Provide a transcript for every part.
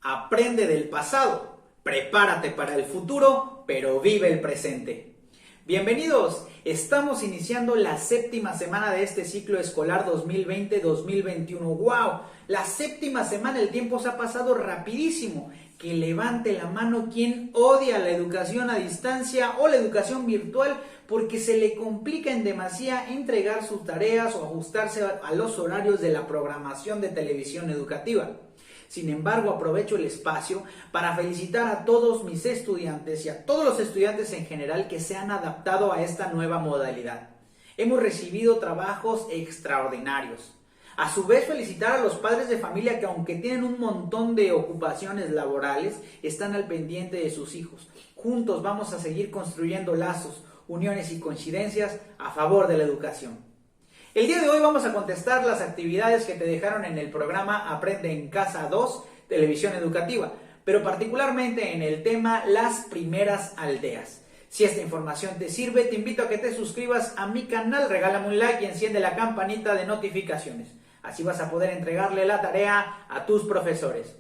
Aprende del pasado, prepárate para el futuro, pero vive el presente. Bienvenidos, estamos iniciando la séptima semana de este ciclo escolar 2020-2021. ¡Wow! La séptima semana, el tiempo se ha pasado rapidísimo. Que levante la mano quien odia la educación a distancia o la educación virtual porque se le complica en demasía entregar sus tareas o ajustarse a los horarios de la programación de televisión educativa. Sin embargo, aprovecho el espacio para felicitar a todos mis estudiantes y a todos los estudiantes en general que se han adaptado a esta nueva modalidad. Hemos recibido trabajos extraordinarios. A su vez, felicitar a los padres de familia que, aunque tienen un montón de ocupaciones laborales, están al pendiente de sus hijos. Juntos vamos a seguir construyendo lazos, uniones y coincidencias a favor de la educación. El día de hoy vamos a contestar las actividades que te dejaron en el programa Aprende en Casa 2, Televisión Educativa, pero particularmente en el tema Las Primeras Aldeas. Si esta información te sirve, te invito a que te suscribas a mi canal, regálame un like y enciende la campanita de notificaciones. Así vas a poder entregarle la tarea a tus profesores.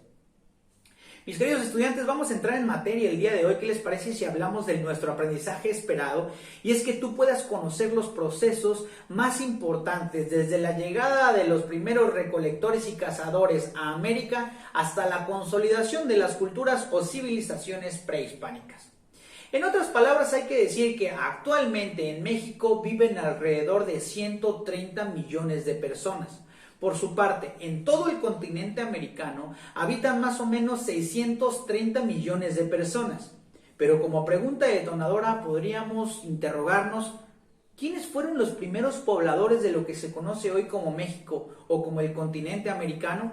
Mis queridos estudiantes, vamos a entrar en materia el día de hoy. ¿Qué les parece si hablamos de nuestro aprendizaje esperado? Y es que tú puedas conocer los procesos más importantes, desde la llegada de los primeros recolectores y cazadores a América hasta la consolidación de las culturas o civilizaciones prehispánicas. En otras palabras, hay que decir que actualmente en México viven alrededor de 130 millones de personas. Por su parte, en todo el continente americano habitan más o menos 630 millones de personas. Pero como pregunta detonadora podríamos interrogarnos, ¿quiénes fueron los primeros pobladores de lo que se conoce hoy como México o como el continente americano?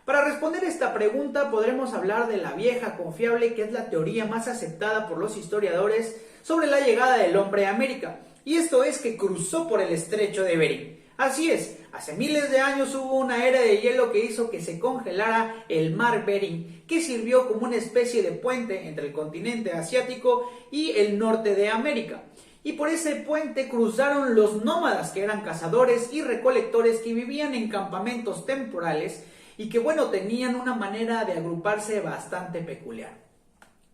Para responder esta pregunta podremos hablar de la vieja confiable, que es la teoría más aceptada por los historiadores sobre la llegada del hombre a América. Y esto es que cruzó por el estrecho de Bering. Así es, hace miles de años hubo una era de hielo que hizo que se congelara el mar Bering, que sirvió como una especie de puente entre el continente asiático y el norte de América. Y por ese puente cruzaron los nómadas, que eran cazadores y recolectores que vivían en campamentos temporales y que, tenían una manera de agruparse bastante peculiar.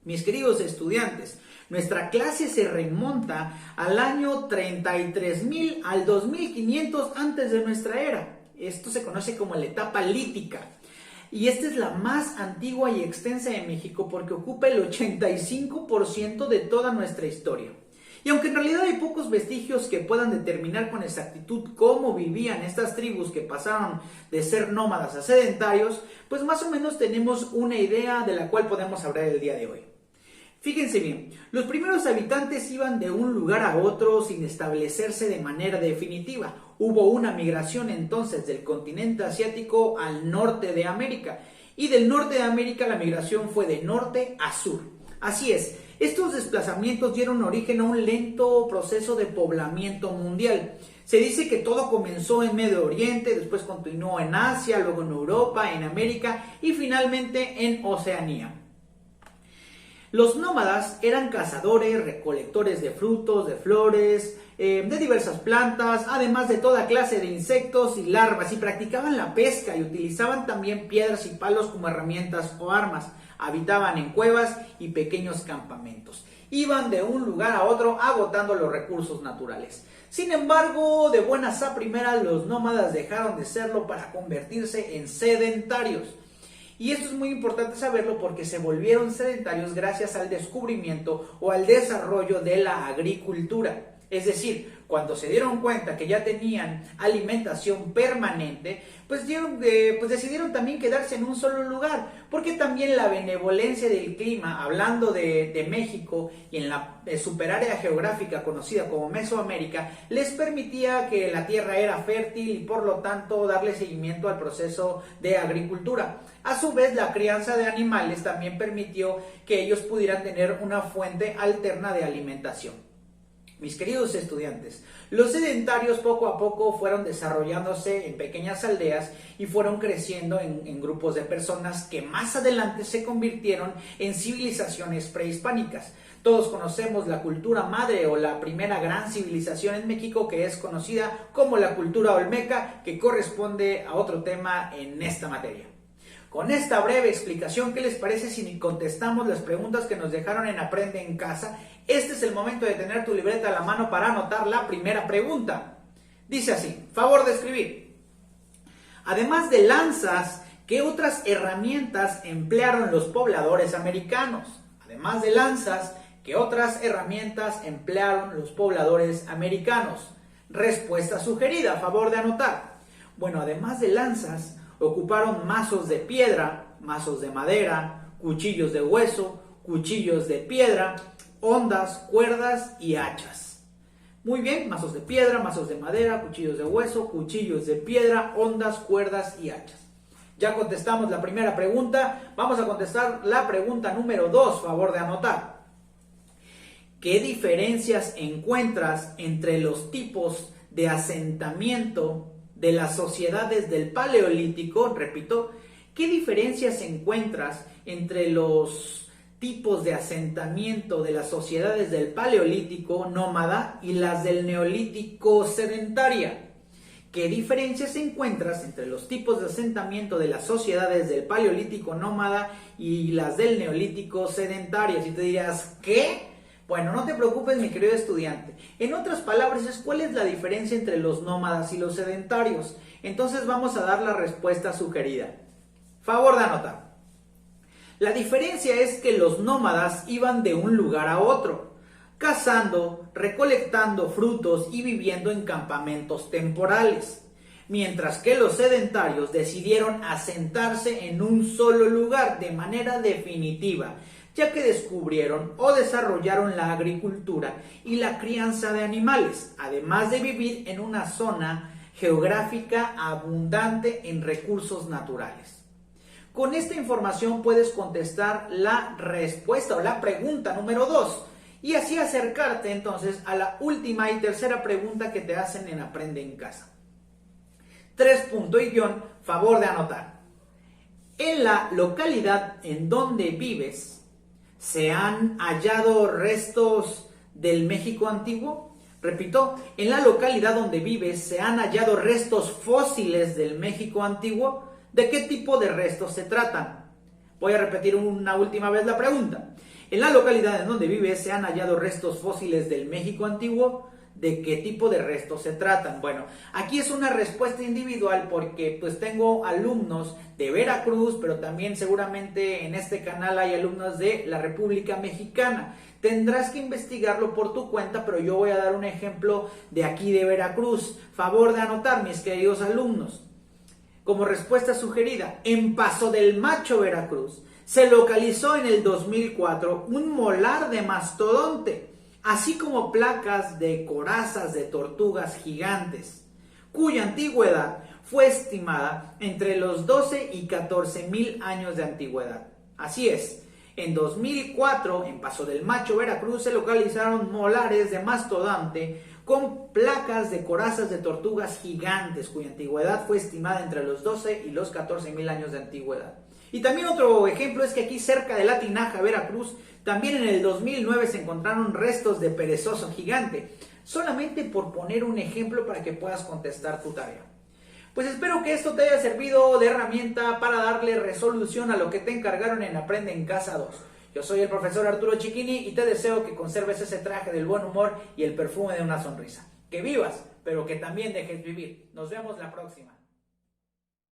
Mis queridos estudiantes, nuestra clase se remonta al año 33.000 al 2500 antes de nuestra era. Esto se conoce como la etapa lítica. Y esta es la más antigua y extensa de México porque ocupa el 85% de toda nuestra historia. Y aunque en realidad hay pocos vestigios que puedan determinar con exactitud cómo vivían estas tribus que pasaron de ser nómadas a sedentarios, pues más o menos tenemos una idea de la cual podemos hablar el día de hoy. Fíjense bien, los primeros habitantes iban de un lugar a otro sin establecerse de manera definitiva. Hubo una migración entonces del continente asiático al norte de América, y del norte de América la migración fue de norte a sur. Así es, estos desplazamientos dieron origen a un lento proceso de poblamiento mundial. Se dice que todo comenzó en Medio Oriente, después continuó en Asia, luego en Europa, en América y finalmente en Oceanía. Los nómadas eran cazadores, recolectores de frutos, de flores, de diversas plantas, además de toda clase de insectos y larvas, y practicaban la pesca y utilizaban también piedras y palos como herramientas o armas. Habitaban en cuevas y pequeños campamentos. Iban de un lugar a otro agotando los recursos naturales. Sin embargo, de buenas a primeras, los nómadas dejaron de serlo para convertirse en sedentarios. Y esto es muy importante saberlo porque se volvieron sedentarios gracias al descubrimiento o al desarrollo de la agricultura. Es decir, cuando se dieron cuenta que ya tenían alimentación permanente, pues decidieron también quedarse en un solo lugar, porque también la benevolencia del clima, hablando de México y en la superárea geográfica conocida como Mesoamérica, les permitía que la tierra era fértil y por lo tanto darle seguimiento al proceso de agricultura. A su vez, la crianza de animales también permitió que ellos pudieran tener una fuente alterna de alimentación. Mis queridos estudiantes, los sedentarios poco a poco fueron desarrollándose en pequeñas aldeas y fueron creciendo en grupos de personas que más adelante se convirtieron en civilizaciones prehispánicas. Todos conocemos la cultura madre o la primera gran civilización en México, que es conocida como la cultura olmeca, que corresponde a otro tema en esta materia. Con esta breve explicación, ¿qué les parece si contestamos las preguntas que nos dejaron en Aprende en Casa? Este es el momento de tener tu libreta a la mano para anotar la primera pregunta. Dice así, favor de escribir. Además de lanzas, ¿qué otras herramientas emplearon los pobladores americanos? Además de lanzas, ¿qué otras herramientas emplearon los pobladores americanos? Respuesta sugerida, a favor de anotar. Bueno, además de lanzas, ocuparon mazos de piedra, mazos de madera, cuchillos de hueso, cuchillos de piedra, hondas, cuerdas y hachas. Muy bien, mazos de piedra, mazos de madera, cuchillos de hueso, cuchillos de piedra, hondas, cuerdas y hachas. Ya contestamos la primera pregunta, vamos a contestar la pregunta número 2, favor de anotar. ¿Qué diferencias encuentras entre los tipos de asentamiento de las sociedades del Paleolítico? Repito, ¿qué diferencias encuentras entre los tipos de asentamiento de las sociedades del Paleolítico nómada y las del Neolítico sedentaria? ¿Qué diferencias encuentras entre los tipos de asentamiento de las sociedades del Paleolítico nómada y las del Neolítico sedentaria? Si te dirás, ¿qué? Bueno, no te preocupes, mi querido estudiante. En otras palabras, ¿cuál es la diferencia entre los nómadas y los sedentarios? Entonces vamos a dar la respuesta sugerida. Favor de anotar. La diferencia es que los nómadas iban de un lugar a otro, cazando, recolectando frutos y viviendo en campamentos temporales, mientras que los sedentarios decidieron asentarse en un solo lugar de manera definitiva, ya que descubrieron o desarrollaron la agricultura y la crianza de animales, además de vivir en una zona geográfica abundante en recursos naturales. Con esta información puedes contestar la respuesta o la pregunta número 2 y así acercarte entonces a la última y tercera pregunta que te hacen en Aprende en Casa. 3 punto y guión, favor de anotar. En la localidad en donde vives, ¿se han hallado restos del México antiguo? Repito, en la localidad donde vives, ¿se han hallado restos fósiles del México antiguo? ¿De qué tipo de restos se tratan? Voy a repetir una última vez la pregunta. En la localidad en donde vives, ¿se han hallado restos fósiles del México antiguo? ¿De qué tipo de restos se tratan? Bueno, aquí es una respuesta individual porque pues tengo alumnos de Veracruz, pero también seguramente en este canal hay alumnos de la República Mexicana. Tendrás que investigarlo por tu cuenta, pero yo voy a dar un ejemplo de aquí de Veracruz. Favor de anotar, mis queridos alumnos. Como respuesta sugerida, en Paso del Macho, Veracruz, se localizó en el 2004 un molar de mastodonte, así como placas de corazas de tortugas gigantes, cuya antigüedad fue estimada entre los 12 y 14 mil años de antigüedad. Así es, en 2004, en Paso del Macho, Veracruz, se localizaron molares de mastodonte con placas de corazas de tortugas gigantes, cuya antigüedad fue estimada entre los 12 y los 14 mil años de antigüedad. Y también otro ejemplo es que aquí cerca de La Tinaja, Veracruz, también en el 2009 se encontraron restos de perezoso gigante, solamente por poner un ejemplo para que puedas contestar tu tarea. Pues espero que esto te haya servido de herramienta para darle resolución a lo que te encargaron en Aprende en Casa 2. Yo soy el profesor Arturo Chiquini y te deseo que conserves ese traje del buen humor y el perfume de una sonrisa. Que vivas, pero que también dejes vivir. Nos vemos la próxima.